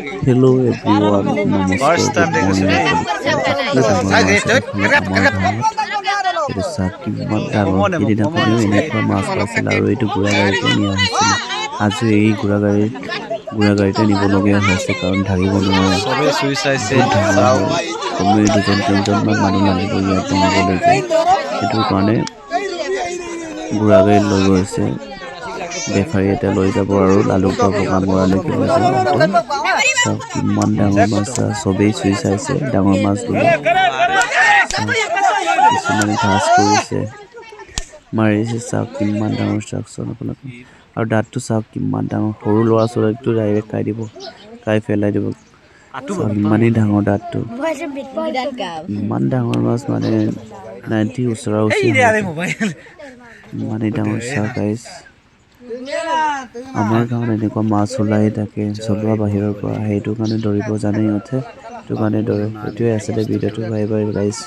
Hello everyone, namaskar, good morning. Itu saat kimat dalam jadi nampaknya ini kalau masalah selalu itu gura gari itu nih hasil aja ini gura gari itu nih bolongnya hasil kalau dhagi bolongnya kami itu jen mana lagi boleh tengah boleh itu karena gura gari logo itu বেফাৰী এটা লৈ যাব আৰু লালু বাবু কামৰালৈকে লৈ যাব চাওক কিমান ডাঙৰ মাছ চবেই চুই চাইছে ডাঙৰ মাছ বুলি কিছুমানে ধাচ কৰিছে মাৰিছে চাওক কিমান ডাঙৰ চাওকচোন আপোনালোকে আৰু দাঁতটো চাওক কিমান ডাঙৰ সৰু ল'ৰা ছোৱালীকটো ডাইৰেক্ট খাই পেলাই দিব ইমানেই ডাঙৰ দাঁতটো ইমান ডাঙৰ মাছ মানে 90 ওচৰা ইমানেই ডাঙৰ চাওক গাইছ আমাৰ গাঁৱত এনেকুৱা মাছ ওলাই থাকে চলোৱা বাহিৰৰ পৰা সেইটো কাৰণে দৌৰিব জানে ইহঁতে সেইটো কাৰণে দৌৰে সেইটোৱে আছিলে ভিডিঅ'টো বাই বাই গাইছ